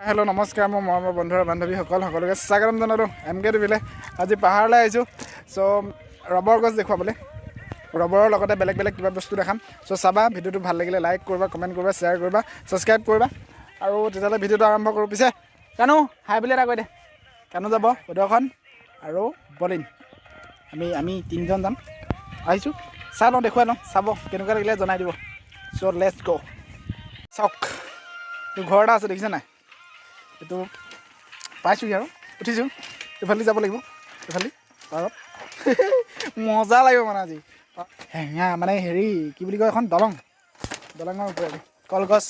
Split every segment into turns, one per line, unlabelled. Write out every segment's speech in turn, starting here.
hello' নমস্কাৰ মই মৰমৰ বন্ধু আৰু বান্ধৱীসকল সকলোকে স্বাগতম জনালোঁ MK টিভিলৈ আজি পাহাৰলৈ আহিছোঁ চ' ৰবৰ গছ দেখুৱাবলৈ ৰবৰৰ লগতে বেলেগ বেলেগ কিবা বস্তু দেখাম চ' চাবা ভিডিঅ'টো ভাল লাগিলে লাইক কৰিবা কমেণ্ট কৰিবা শ্বেয়াৰ কৰিবা ছাবস্ক্ৰাইব কৰিবা আৰু তেতিয়াহ'লে ভিডিঅ'টো আৰম্ভ কৰোঁ পিছে কানু হাই বুলি এটা কৈ দে কানু যাব উদয়খন আৰু বলিন আমি তিনিজন যাম আহিছোঁ চাই লওঁ দেখুৱাই লওঁ চাব কেনেকুৱা লাগিলে জনাই দিব চ' লেটছ গ' চাওক তোৰ ঘৰ এটা আছে দেখিছে নাই এইটো পাইছোঁহি আৰু উঠিছোঁ এইফালে যাব লাগিব এইফালে পাৰত মজা লাগিব মানে আজি হেঙা মানে হেৰি কি বুলি কয় এখন দলঙৰ ওপৰেদি কলগছ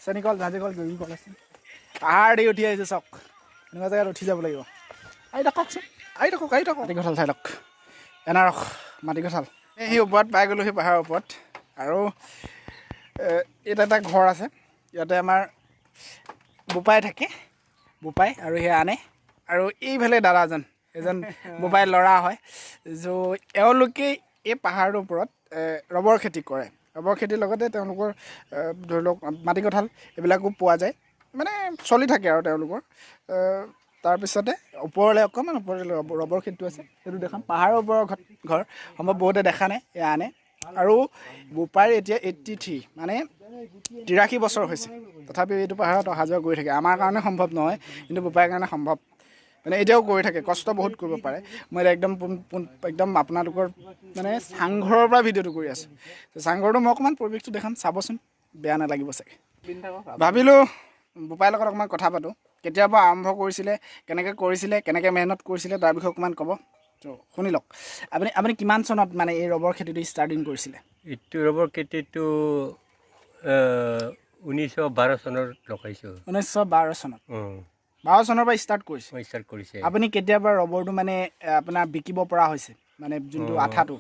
চেনিকল জাহাজীকল জুই কল আছে পাহাৰ দি উঠি আহিছোঁ চাওক এনেকুৱা জেগাত উঠি যাব লাগিব আহি থাককচোন আহি থাকক মাটি কঁঠাল চাই লওক এনাৰস মাটি কঁঠাল সেই ওপৰত পাই গ'লোঁ সেই পাহাৰৰ ওপৰত আৰু ইয়াত এটা ঘৰ আছে ইয়াতে আমাৰ বোপাই থাকে বোপাই আৰু সেয়া আনে আৰু এইফালে দাদাজন এজন বোপাই ল'ৰা হয় য' এওঁলোকে এই পাহাৰৰ ওপৰত ৰবৰ খেতি কৰে ৰবৰ খেতিৰ লগতে তেওঁলোকৰ ধৰি লওক মাটি কঁঠাল এইবিলাকো পোৱা যায় মানে চলি থাকে আৰু তেওঁলোকৰ তাৰপিছতে ওপৰলৈ অকণমান ওপৰলৈ ৰবৰ খেতিটো আছে সেইটো দেখাম পাহাৰৰ ওপৰৰ ঘৰ সম্ভৱ বহুতে দেখা নাই এয়া আনে আৰু বোপাইৰ এতিয়া 83 মানে 83 বছৰ হৈছে তথাপিও এইটো পাহাৰত অহা যোৱা কৰি থাকে আমাৰ কাৰণে সম্ভৱ নহয় কিন্তু বোপাইৰ কাৰণে সম্ভৱ মানে এতিয়াও কৰি থাকে কষ্ট বহুত কৰিব পাৰে মই একদম আপোনালোকৰ মানে চাংঘৰৰ পৰা ভিডিঅ'টো কৰি আছোঁ চাংঘৰটো মই অকণমান পৰিৱেশটো দেখাম চাবচোন বেয়া নালাগিব চাগে ভাবিলোঁ বোপাইৰ লগত অকণমান কথা পাতোঁ কেতিয়াৰ পৰা আৰম্ভ কৰিছিলে কেনেকৈ মেহনত কৰিছিলে তাৰ বিষয়ে অকণমান ক'ব শুনি লওক আপুনি কিমান চনত মানে এই ৰবৰ খেতিটো ষ্টাৰ্টিং কৰিছিলে
এইটো ৰবৰ খেতিটো 1912 চনত লগাইছোঁ
1912 চনত 12 চনৰ পৰা ষ্টাৰ্ট কৰিছে আপুনি কেতিয়াবা ৰবৰটো মানে আপোনাৰ বিকিব পৰা হৈছে মানে যোনটো আঠাটো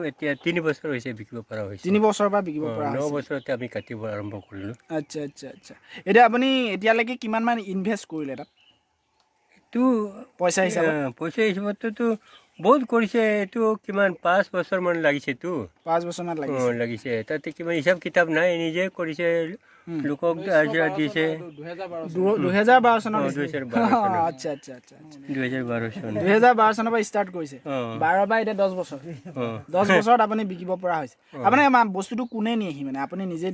এতিয়া 3 বছৰ হৈছে বিকিব পৰা হৈছে
3 বছৰৰ পৰা বিকিব পৰা হৈছে
9 বছৰতে আমি কাটিব আৰম্ভ কৰিলোঁ
আচ্ছা এতিয়া আপুনি এতিয়ালৈকে কিমান মান ইনভেষ্ট কৰিলে তাত
এইটো
পইচা
হিচাপততো বহুত কৰিছে এইটো কিমান 5 বছৰমান লাগিছেতো
5 বছৰমান
লাগিছে তাতে কিমান হিচাপ কিতাপ নাই নিজে কৰিছে লোকক হাজিৰা দিছে
2012 চনত আচ্ছা 2012 চনৰ পৰা ষ্টাৰ্ট কৰিছে 12 বা এতিয়া 10 বছৰ 10 বছৰত আপুনি বিকিব পৰা হৈছে আপুনি বস্তুটো কোনে নিয়েহি মানে আপুনি নিজে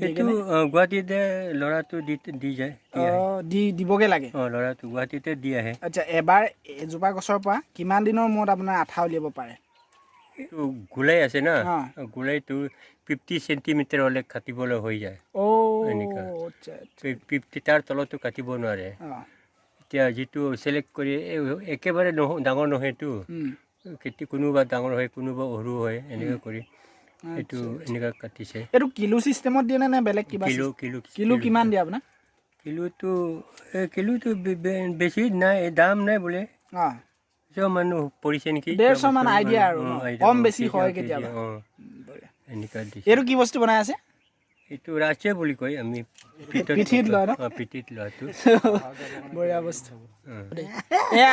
গুৱাহাটীতে ল'ৰাটো দি যায়
দিবগে লাগে
ল'ৰাটো গুৱাহাটীতে দি আহে
আচ্ছা এবাৰ এজোপা গছৰ পৰা কিমান দিনৰ মূৰত আপোনাৰ আঠা উলিয়াব পাৰে
গোলাই আছে না গোলাইটো 50 চেণ্টিমিটাৰ হ'লে কাটিবলৈ হৈ যায় এনেকুৱা 50 তাৰ তলতো কাটিব নোৱাৰে এতিয়া যিটো চিলেক্ট কৰি একেবাৰে ডাঙৰ নহয়তো খেতি কোনোবা ডাঙৰ হয় কোনোবা সৰু হয় এনেকুৱা কৰি এইটো এনেকুৱা কাটিছে
এইটো কিলো চিষ্টেমত দিয়ে নে বেলেগ কিবা কিলো কিমান দিয়ে আপোনাৰ
কিলোটো বেছি নাই দাম নাই বোলে মানুহ পৰিছে নেকি
150 মান আইডিয়া আৰু কম বেছি হয় কেতিয়াবা
এনেকুৱা দিছে
এইটো কি বস্তু বনাই আছে
এইটো ৰাছে বুলি কয় আমি
পিঠিত লয় ন
পিঠিত লোৱাটো
বঢ়িয়া বস্তু এয়া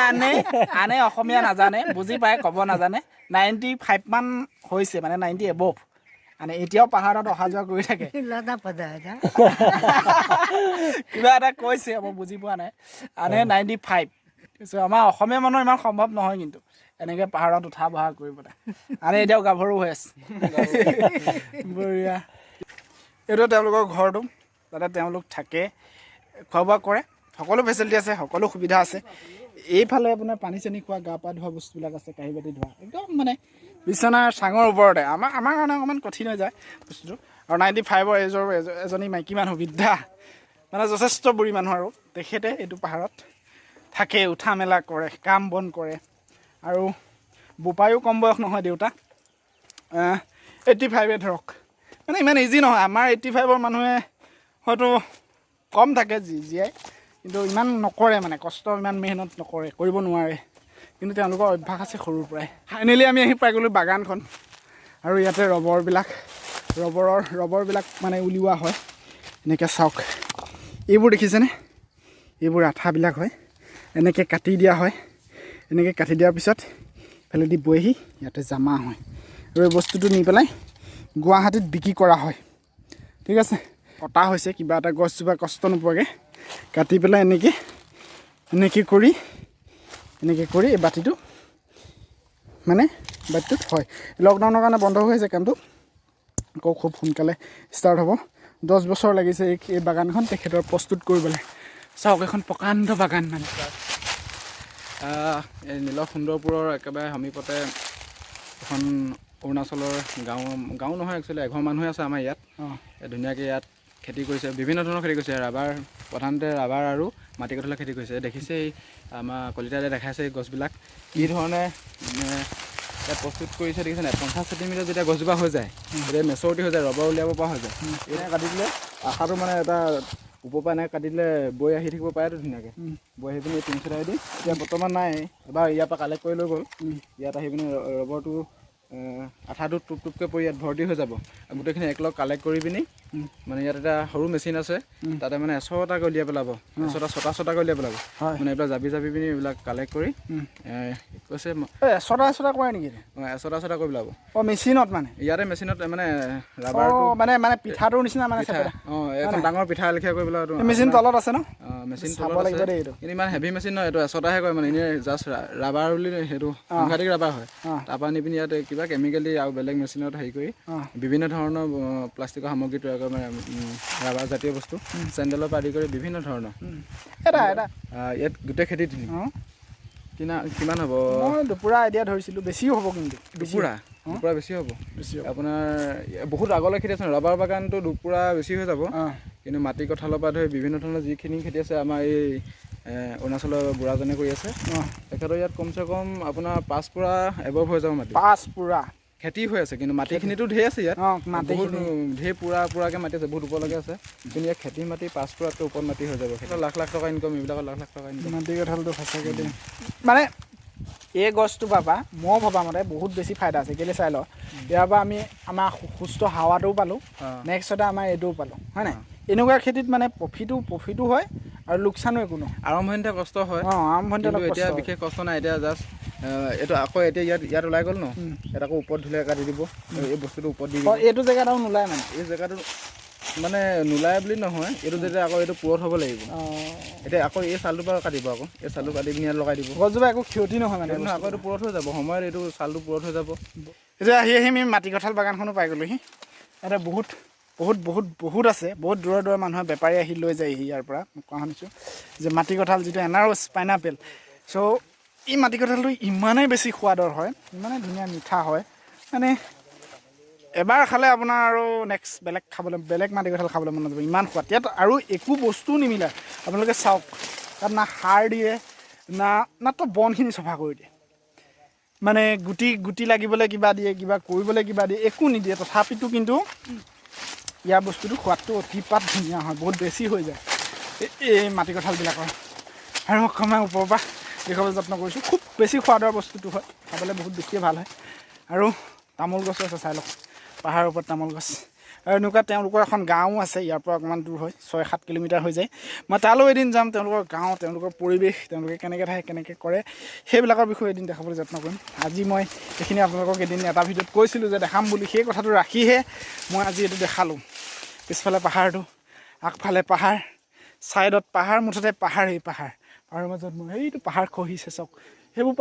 আনে অসমীয়া নাজানে বুজি পায় ক'ব নাজানে 95 মান হৈছে মানে 90 এবভ মানে এতিয়াও পাহাৰত অহা যোৱা কৰি থাকে কিবা এটা কৈছে মই বুজি পোৱা নাই আনে 95 আমাৰ অসমীয়া মানুহৰ ইমান সম্ভৱ নহয় কিন্তু এনেকৈ পাহাৰত উঠা বহা কৰিবলৈ আনে এতিয়াও গাভৰু হৈ আছে বঢ়িয়া এইটো তেওঁলোকৰ ঘৰটো তাতে তেওঁলোক থাকে খোৱা বোৱা কৰে সকলো ফেচিলিটি আছে সকলো সুবিধা আছে এইফালে আপোনাৰ পানী চানী খোৱা গা পা ধোৱা বস্তুবিলাক আছে কাঁহী বাতি ধোৱা একদম মানে বিচনাৰ চাঙৰ ওপৰতে আমাৰ কাৰণে অকণমান কঠিন হৈ যায় বস্তুটো আৰু 95ৰ এজৰ এজনী মাইকী মানুহ বৃদ্ধা মানে যথেষ্ট বুঢ়ী মানুহ আৰু তেখেতে এইটো পাহাৰত থাকে উঠা মেলা কৰে কাম বন কৰে আৰু বোপায়ো কম বয়স নহয় দেউতা 85 ধৰক মানে ইমান ইজি নহয় আমাৰ 85ৰ মানুহে হয়তো কম থাকে জীয়াই কিন্তু ইমান নকৰে মানে কষ্ট ইমান মেহনত নকৰে কৰিব নোৱাৰে কিন্তু তেওঁলোকৰ অভ্যাস আছে সৰুৰ পৰাই ফাইনেলি আমি আহি পাই গ'লোঁ বাগানখন আৰু ইয়াতে ৰবৰবিলাক মানে উলিওৱা হয় এনেকৈ চাওক এইবোৰ দেখিছেনে এইবোৰ আঠাবিলাক হয় এনেকৈ কাটি দিয়া হয় এনেকৈ কাটি দিয়াৰ পিছত ফেলেদি বৈহি ইয়াতে জমা হয় আৰু এই বস্তুটো নি পেলাই গুৱাহাটীত বিক্ৰী কৰা হয় ঠিক আছে কটা হৈছে কিবা এটা গছজোপা কষ্ট নোপোৱাকৈ কাটি পেলাই এনেকৈ কৰি এই বাতিটো মানে বাতিটোত হয় লকডাউনৰ কাৰণে বন্ধ হৈ আছে কামটো আকৌ খুব সোনকালে ষ্টাৰ্ট হ'ব 10 বছৰ লাগিছে এই বাগানখন তেখেতৰ প্ৰস্তুত কৰিবলৈ চাওক এখন প্ৰকাণ্ড বাগান মানে এই নীল সুন্দৰপুৰৰ একেবাৰে সমীপতে এখন অৰুণাচলৰ গাঁও নহয় একচুৱেলি এঘৰ মানুহে আছে আমাৰ ইয়াত ধুনীয়াকৈ ইয়াত খেতি কৰিছে বিভিন্ন ধৰণৰ খেতি কৰিছে ৰাবাৰ প্ৰধানতে ৰাবাৰ আৰু মাটি কঁঠালৰ খেতি কৰিছে দেখিছে আমাৰ কলিতাতে দেখাইছে এই গছবিলাক কি ধৰণে ইয়াত প্ৰস্তুত কৰিছে দেখিছেনে 50 চেণ্টিমিটাৰ যেতিয়া গছজোপা হৈ যায় তেতিয়া মেচুৰিটি হৈ যায় ৰবৰ উলিয়াব পৰা হৈ যায় এনেকৈ কাটি দিলে আশাটো মানে এটা ওপৰৰ পৰা এনেকৈ কাটি দিলে বৈ আহি থাকিব পাৰেতো ধুনীয়াকৈ বৈ আহি পিনি টিং ছটাই দি এতিয়া বৰ্তমান নাই এবাৰ ইয়াৰ পৰা কালেক্ট কৰি লৈ গ'ল ইয়াত আহি পিনি ৰবৰটো আঠাটো টুপকৈ পৰি ইয়াত ভৰ্তি হৈ যাব গোটেইখিনি একলগ কালেক্ট কৰি পিনি মানে ইয়াত এটা সৰু মেচিন আছে তাতে মানে 100টাকৈ উলিয়াই পেলাব 100টাকৈ উলিয়াই পেলাব মানে এইবিলাক জাবি পিনি এইবিলাক কালেক্ট কৰি কৈছে 100টা কৰে নেকি 100টা কৰি পেলাব মেচিনত মানে ইয়াতে মেচিনত মানে ৰাবাৰটো মানে পিঠাটোৰ নিচিনা মানে এখন ডাঙৰ পিঠা লেখীয়া কৰি পেলাব মেচিন তলত আছে ন মেচিন তলত আছে কিন্তু ইমান হেভি মেচিন নহয় এইটো 100টাহে কৰে মানে এনেই জাষ্ট ৰাবাৰ বুলি সেইটো সাংঘাতিক ৰাবাৰ হয় তাৰপৰা নি পিনি ইয়াত কিবা কেমিকেল দি আৰু বেলেগ মেচিনত হেৰি কৰি বিভিন্ন ধৰণৰ প্লাষ্টিকৰ সামগ্ৰী তৈয়াৰ কৰে মানে ৰাবাৰ জাতীয় বস্তু চেণ্ডেলৰ পৰা আদি কৰি বিভিন্ন ধৰণৰ ইয়াত গোটেই খেতি কিমান হ'ব মই দুপুৰা এতিয়া ধৰিছিলোঁ বেছিও হ'ব কিন্তু দুপুৰা বেছি হ'ব আপোনাৰ বহুত আগলৈ খেতি আছে ৰাবাৰ বাগানটো দুপুৰা বেছি হৈ যাব কিন্তু মাটি কঁঠালৰ পৰা ধৰি বিভিন্ন ধৰণৰ যিখিনি খেতি আছে আমাৰ এই অৰুণাচলৰ বুঢ়াজনে কৰি আছে তেখেতৰ ইয়াত কমচে কম আপোনাৰ 5 পুৰা এবভ হৈ যাব মাটি 5 পুৰা খেতি হৈ আছে কিন্তু মাটিখিনিতো ঢেৰ আছে ইয়াত বহুত ঢেৰ পুৰাকৈ মাটি আছে বহুত ওপৰলৈকে আছে কিন্তু ইয়াত খেতি মাটি 5 পুৰাতকৈ ওপৰত মাটি হৈ যাব সেইটো লাখ টকা ইনকম এইবিলাকৰ লাখ টকা ইনকম মাটি কঁঠালটো সঁচাকৈ দেই মানে এই গছটো পাবা মই ভবা মতে বহুত বেছি ফাইদা আছে কেলৈ চাই লওঁ ইয়াৰ পৰা আমি আমাৰ সুস্থ হাৱাটোও পালোঁ নেক্সটতে আমাৰ এইটোও পালোঁ হয় নাই এনেকুৱা খেতিত মানে প্ৰফিটো হয় আৰু লোকচানো একো নহয় আৰম্ভণিতে কষ্ট হয় আৰম্ভণিতে এতিয়া বিশেষ কষ্ট নাই এতিয়া জাষ্ট এইটো আকৌ এতিয়া ইয়াত ওলাই গ'ল ন ইয়াত আকৌ ওপৰত ধুলে কাটি দিব এই বস্তুটো ওপৰত দি দিব এইটো জেগাত আৰু নোলায় মানে এই জেগাটো মানে নোলায় বুলি নহয় এইটো যেতিয়া আকৌ এইটো পুৰত হ'ব লাগিব এতিয়া আকৌ এই চালটোৰ পৰা কাটিব আকৌ এই চালটো কাটি পিনি ইয়াত লগাই দিব গছজোপা একো ক্ষতি নহয় মানে আকৌ এইটো পুৰত হৈ যাব সময়ত এইটো চালটো পুৰত হৈ যাব এতিয়া আহি আমি মাটি কঁঠাল বাগানখনো পাই গ'লোহি ইয়াতে বহুত আছে বহুত দূৰৰ মানুহে বেপাৰী আহি লৈ যায়হি ইয়াৰ পৰা মই কোৱা শুনিছোঁ যে মাটি কঁঠাল যিটো এনাৰছ পাইনাপেল চ' এই মাটি কঁঠালটো ইমানেই বেছি সোৱাদৰ হয় ইমানেই ধুনীয়া মিঠা হয় মানে এবাৰ খালে আপোনাৰ আৰু নেক্সট বেলেগ মাটি কঁঠাল খাবলৈ মন নাযাব ইমান সোৱাদ ইয়াত আৰু একো বস্তুও নিমিলে আপোনালোকে চাওক তাত না সাৰ দিয়ে না তো বনখিনি চফা কৰি দিয়ে মানে গুটি লাগিবলৈ কিবা দিয়ে কিবা কৰিবলৈ কিবা দিয়ে একো নিদিয়ে তথাপিতো কিন্তু ইয়াৰ বস্তুটো সোৱাদটো অতিপাত ধুনীয়া হয় বহুত বেছি হৈ যায় এই মাটি কঁঠালবিলাকৰ আৰু অকণমান ওপৰৰ পৰা দেখুৱাবলৈ যত্ন কৰিছোঁ খুব বেছি সোৱাদৰ বস্তুটো হয় খাবলৈ বহুত বেছিয়ে ভাল হয় আৰু তামোল গছো আছে চাই লওক পাহাৰৰ ওপৰত তামোল গছ আৰু এনেকুৱা তেওঁলোকৰ এখন গাঁও আছে ইয়াৰ পৰা অকণমান দূৰ হয় 6-7 কিলোমিটাৰ হৈ যায় মই তালৈ এদিন যাম তেওঁলোকৰ গাঁও তেওঁলোকৰ পৰিৱেশ তেওঁলোকে কেনেকৈ থাকে কেনেকৈ কৰে সেইবিলাকৰ বিষয়ে এদিন দেখাবলৈ যত্ন কৰিম আজি মই এইখিনি আপোনালোকক এদিন এটা ভিডিঅ'ত কৈছিলোঁ যে দেখাম বুলি সেই কথাটো ৰাখিহে মই আজি এইটো দেখালোঁ পিছফালে পাহাৰটো আগফালে পাহাৰ ছাইডত পাহাৰ মুঠতে পাহাৰেই পাহাৰৰ মাজত মই সেইটো পাহাৰ খহিছে চাওক এইবোৰ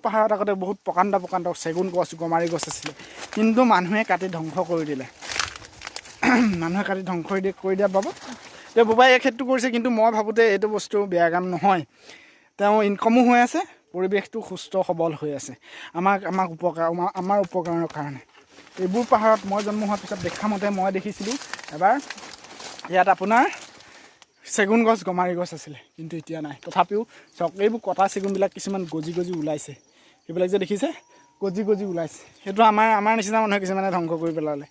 পাহাৰত আগতে বহুত প্ৰকাণ্ড চেগুন গছ গমাৰি গছ আছিলে কিন্তু মানুহে কাটি ধ্বংস কৰি দিলে কৰি দিয়া বাবদ এতিয়া বোবাই এই খেতিটো কৰিছে কিন্তু মই ভাবোঁতে এইটো বস্তু বেয়া কাম নহয় তেওঁ ইনকমো হৈ আছে পৰিৱেশটো সুস্থ সবল হৈ আছে আমাৰ উপকাৰৰ কাৰণে এইবোৰ পাহাৰত মই জন্ম হোৱাৰ পিছত দেখা মতে মই দেখিছিলোঁ এবাৰ ইয়াত আপোনাৰ চেগুন গছ গমাৰি গছ আছিলে কিন্তু এতিয়া নাই তথাপিও চাওক এইবোৰ কটা চেগুনবিলাক কিছুমান গজি ওলাইছে সেইবিলাক যে দেখিছে গজি ওলাইছে সেইটো আমাৰ নিচিনা মানুহে কিছুমানে ধ্বংস কৰি পেলালে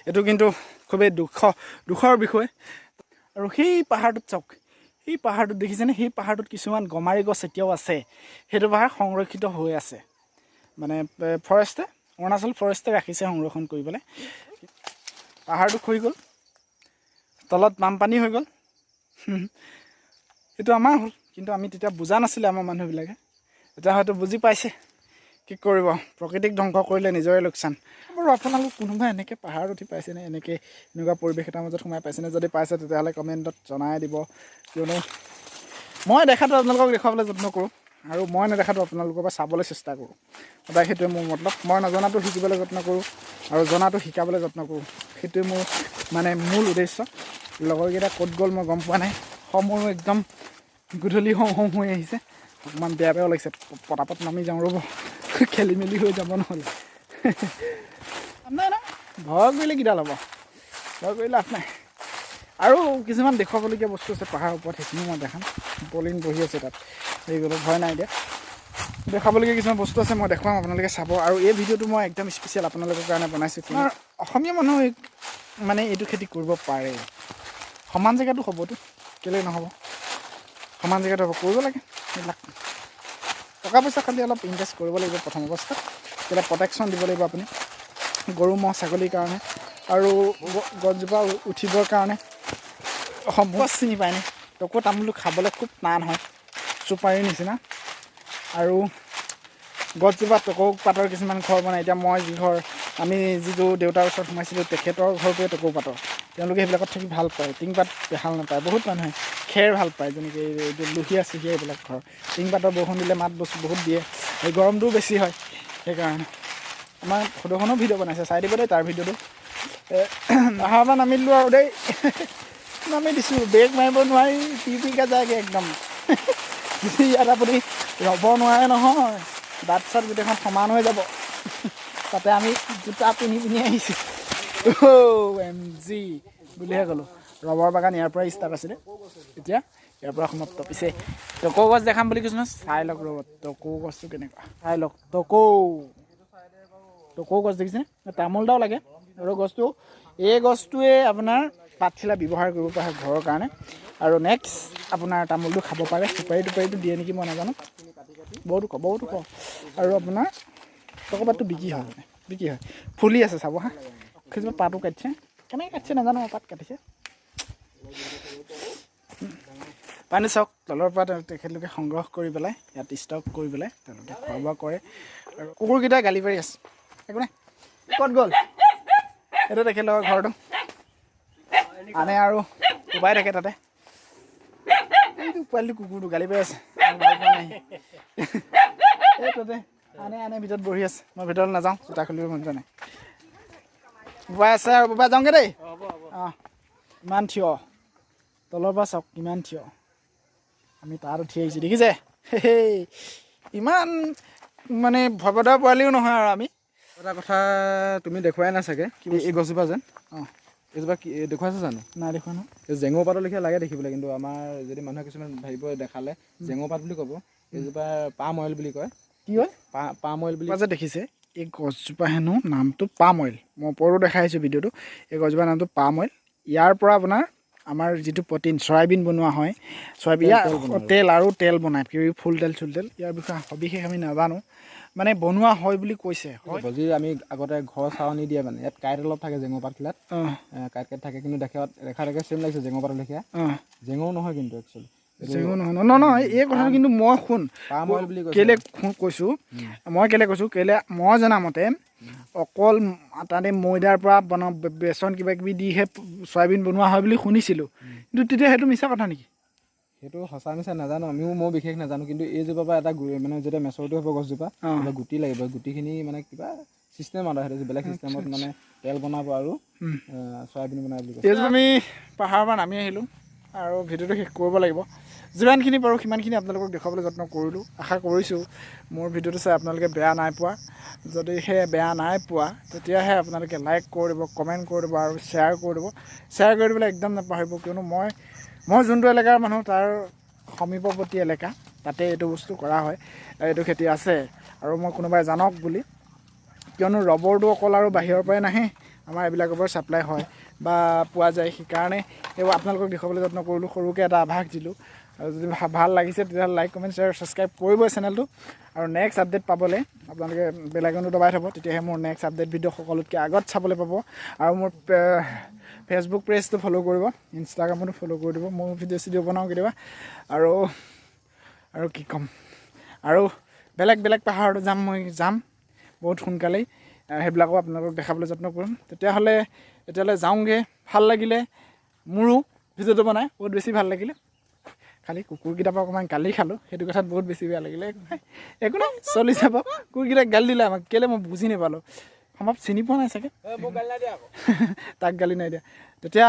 এইটো কিন্তু খুবেই দুখৰ বিষয় আৰু সেই পাহাৰটোত চাওক সেই পাহাৰটোত দেখিছেনে সেই পাহাৰটোত কিছুমান গমাৰি গছ এতিয়াও আছে সেইটো পাহাৰ সংৰক্ষিত হৈ আছে মানে অৰুণাচল ফৰেষ্টে ৰাখিছে সংৰক্ষণ কৰি পেলাই পাহাৰটো খহি গ'ল তলত বানপানী হৈ গ'ল সেইটো আমাৰ হ'ল কিন্তু আমি তেতিয়া বুজা নাছিলে আমাৰ মানুহবিলাকে এতিয়া হয়তো বুজি পাইছে কি কৰিব প্ৰকৃতিক ধ্বংস কৰিলে নিজৰে লোকচান বাৰু আপোনালোক কোনোবাই এনেকৈ পাহাৰত উঠি পাইছেনে এনেকৈ এনেকুৱা পৰিৱেশ এটাৰ মাজত সোমাই পাইছেনে যদি পাইছে তেতিয়াহ'লে কমেণ্টত জনাই দিব কিয়নো মই দেখাটো আপোনালোকক দেখুৱাবলৈ যত্ন কৰোঁ আৰু মই নেদেখাটো আপোনালোকৰ পৰা চাবলৈ চেষ্টা কৰোঁ সদায় সেইটোৱে মোৰ মতলব মই নজনাটো শিকিবলৈ যত্ন কৰোঁ আৰু জনাটো শিকাবলৈ যত্ন কৰোঁ সেইটোৱে মোৰ মানে মূল উদ্দেশ্য লগৰকেইটা ক'ত গ'ল মই গম পোৱা নাই সময় একদম গধূলি হওঁ হৈ আহিছে অকণমান বেয়াও লাগিছে পটাপট নামি যাওঁ ৰ'ব খেলি মেলি হৈ যাব নহ'লে নাই নাই ভয় কৰিলে কিডাল হ'ব ভয় কৰি লাভ নাই আৰু কিছুমান দেখুৱাবলগীয়া বস্তু আছে পাহাৰৰ ওপৰত সেইখিনিও মই দেখাম বলিং বহি আছে তাত সেইগুলো ভয় নাই দিয়া দেখাবলগীয়া কিছুমান বস্তু আছে মই দেখুৱাম আপোনালোকে চাব আৰু এই ভিডিঅ'টো মই একদম স্পেচিয়েল আপোনালোকৰ কাৰণে বনাইছোঁ তোমাৰ অসমীয়া মানুহ মানে এইটো খেতি কৰিব পাৰে সমান জেগাটো হ'বতো কেলৈ নহ'ব সমান জেগাটো হ'ব কৰিব লাগে এইবিলাক টকা পইচা খালি অলপ ইনভেষ্ট কৰিব লাগিব প্ৰথম অৱস্থাত কেলৈ প্ৰটেকশ্যন দিব লাগিব আপুনি গৰু ম'হ ছাগলীৰ কাৰণে আৰু গছজোপা উঠিবৰ কাৰণে সম্ভৱ চিনি পায়নে টকৌ তামোলটো খাবলৈ খুব টান হয় চুপাৰীৰ নিচিনা আৰু গছজোপা টকৌ পাতৰ কিছুমান ঘৰ বনায় এতিয়া মই যি ঘৰ আমি যিটো দেউতাৰ ওচৰত সোমাইছিলোঁ তেখেতৰ ঘৰটোৱে টকৌ পাতৰ তেওঁলোকে সেইবিলাকত থাকি ভাল পায় টিংপাত ভাল নাপায় বহুত মানুহে খেৰ ভাল পায় যেনেকৈ এইটো লুহিয়া চুহিয়া এইবিলাক ঘৰ টিংপাতৰ বৰষুণ দিলে মাত বস্তু বহুত দিয়ে এই গৰমটোও বেছি হয় সেইকাৰণে আমাৰ ফটোখনো ভিডিঅ' বনাইছে চাই দিব দেই তাৰ ভিডিঅ'টো পাহাৰৰ পৰা নামিলোঁ আৰু দেই নামি দিছোঁ ব্ৰেক মাৰিব নোৱাৰি পিকে যায়গৈ একদম ইয়াত আপুনি ৰ'ব নোৱাৰে নহয় দাঁত চাত গোটেইখন সমান হৈ যাব তাতে আমি জোতা পিন্ধি আহিছোঁ এম জি বুলিহে ক'লোঁ ৰবৰ বাগান ইয়াৰ পৰাই ষ্টাৰ্ট আছিলে এতিয়া ইয়াৰ পৰা সমাপ্ত পিছে টকৌ গছ দেখাম বুলি কৈছোঁ নহয় চাই লওক ৰ'ব টকৌ গছটো কেনেকুৱা চাই লওক টকৌ গছ দেখিছেনে তামোল দাও লাগে আৰু গছটো এই গছটোৱে আপোনাৰ পাতখিলা ব্যৱহাৰ কৰিব পাৰে ঘৰৰ কাৰণে আৰু নেক্সট আপোনাৰ তামোলটো খাব পাৰে চুপাৰীটো দিয়ে নেকি মই নাজানো বহুতো কওঁ আৰু আপোনাৰ টকৌ পাতটো বিক্ৰী হয় ফুলি আছে চাব হা কিছুমান পাতো কাটিছে কেনেকৈ কাটিছে নাজানো পাত কাটিছে পানী চাওক তলৰ পৰা তেখেতলোকে সংগ্ৰহ কৰি পেলাই ইয়াত ষ্টক কৰি পেলাই তেওঁলোকে খোৱা বোৱা কৰে আৰু কুকুৰকেইটা গালি পাৰি আছে একো নাই ক'ত গ'ল এইটো তেখেতলোকৰ ঘৰটো আনে আৰু কোবাই থাকে তাতে এইটো পোৱালিটো কুকুৰটো গালি পাৰি আছে এই তাতে আনে ভিতৰত বহি আছে মই ভিতৰত নাযাওঁ জোতা খুলিব মন যোৱা নাই বোবাই আছে আৰু বোবাই যাওঁগৈ দেই অঁ ইমান থিয় তলৰ পৰা চাওক কিমান থিয় আমি তাত উঠি আহিছোঁ দেখিছে ইমান মানে ভয়বদা পোৱালিও নহয় আৰু আমি
এটা কথা তুমি দেখুৱাই নাই চাগে এই গছজোপা যেন
অঁ
এইজোপা কি দেখুৱাইছে জানো
নাই দেখুৱা নহয়
এই জেঙৰ পাতৰ লেখীয়া লাগে দেখিবলৈ কিন্তু আমাৰ যদি মানুহে কিছুমান ভাবিব দেখালে জেঙৰ পাত বুলি ক'ব এইজোপা পাম অইল বুলি কয়
কি হয়
পাম অইল বুলি
যে দেখিছে এই গছজোপা হেনো নামটো পাম অইল মই ওপৰতো দেখাই আহিছোঁ ভিডিঅ'টো এই গছজোপাৰ নামটো পাম অইল ইয়াৰ পৰা আপোনাৰ আমাৰ যিটো প্ৰটিন চয়াবিন বনোৱা হয় চয়াবিন তেল আৰু তেল বনায় ফুল তেল চুল তেল ইয়াৰ বিষয়ে সবিশেষ আমি নাজানো মানে বনোৱা হয় বুলি কৈছে
যি আমি আগতে ঘৰ চাৱনি দিয়ে মানে ইয়াত কাঁইট অলপ থাকে জেঙৰ পাতখিলাত কাঁইট থাকে কিন্তু দেখা চেম লাগিছে জেঙৰ পাতৰ লেখীয়া জেঙও নহয় কিন্তু একচুৱেলি
জেঙো নহয় এই কথাটো কিন্তু মই
পাম অইল বুলি
কেলে কৈছোঁ কেলে মই জনামতে অকল তাতে ময়দাৰ পৰা বেচন কিবা কিবি দিহে চয়াবিন বনোৱা হয় বুলি শুনিছিলোঁ কিন্তু তেতিয়া সেইটো মিছা কথা নেকি
সেইটো সঁচা মিছা নাজানো মই বিশেষ নাজানো কিন্তু এইজোপা পৰা এটা মানে যেতিয়া মেচৰটো হ'ব গছজোপা গুটি লাগিব গুটিখিনি মানে কিবা চিষ্টেম আৰু সেইটো বেলেগ চিষ্টেমত মানে তেল বনাব আৰু চয়াবিন বনাব বুলি
কৈছে আমি পাহাৰৰ পৰা নামি আহিলোঁ আৰু ভিডিঅ'টো শেষ কৰিব লাগিব যিমানখিনি পাৰোঁ সিমানখিনি আপোনালোকক দেখুৱাবলৈ যত্ন কৰিলোঁ আশা কৰিছোঁ মোৰ ভিডিঅ'টো চাই আপোনালোকে বেয়া নাই পোৱা যদিহে বেয়া নাই পোৱা তেতিয়াহে আপোনালোকে লাইক কৰি দিব কমেণ্ট কৰি দিব আৰু শ্বেয়াৰ কৰি দিবলৈ একদম নাপাহৰিব কিয়নো মই যোনটো এলেকাৰ মানুহ তাৰ সমীপৱৰ্তী এলেকা তাতে এইটো বস্তু কৰা হয় এইটো খেতি আছে আৰু মই কোনোবাই জানক বুলি কিয়নো ৰবৰটো অকল আৰু বাহিৰৰ পৰাই নাহে আমাৰ এইবিলাকৰ পৰা ছাপ্লাই হয় বা পোৱা যায় সেইকাৰণে এইবোৰ আপোনালোকক দেখুৱাবলৈ যত্ন কৰিলোঁ সৰুকৈ এটা আভাস দিলোঁ আৰু যদি ভাল লাগিছে তেতিয়াহ'লে লাইক কমেণ্ট শ্বেয়াৰ ছাবস্ক্ৰাইব কৰিবই চেনেলটো আৰু নেক্সট আপডেট পাবলৈ আপোনালোকে বেল আইকনটো দবাই থ'ব তেতিয়াহে মোৰ নেক্সট আপডেট ভিডিঅ' সকলোতকৈ আগত চাবলৈ পাব আৰু মোৰ ফেচবুক পেজটো ফ'ল' কৰিব ইনষ্টাগ্ৰামতো ফ'ল' কৰি দিব মই ভিডিঅ' বনাওঁ কেতিয়াবা আৰু কি ক'ম আৰু বেলেগ বেলেগ পাহাৰতো মই যাম বহুত সোনকালেই সেইবিলাকো আপোনালোকক দেখাবলৈ যত্ন কৰিম তেতিয়াহ'লে এতিয়ালৈ যাওঁগৈ ভাল লাগিলে মোৰো ভিডিঅ'টো বনাই বহুত বেছি ভাল লাগিলে খালি কুকুৰকেইটাৰ পৰা অকণমান গালি খালোঁ সেইটো কথাত বহুত বেছি বেয়া লাগিলে একো নাই চলি যাব কুকুৰকেইটাক গালি দিলে আমাক কেলৈ মই বুজি নাপালোঁ সম্ভৱ চিনি পোৱা নাই চাগে তাক গালি নাই দিয়া তেতিয়া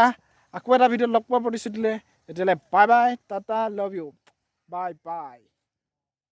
আকৌ এটা ভিডিঅ'ত লগ পোৱাৰ প্ৰতিশ্ৰুতি দিলে তেতিয়াহ'লে bye bye Tata love you bye bye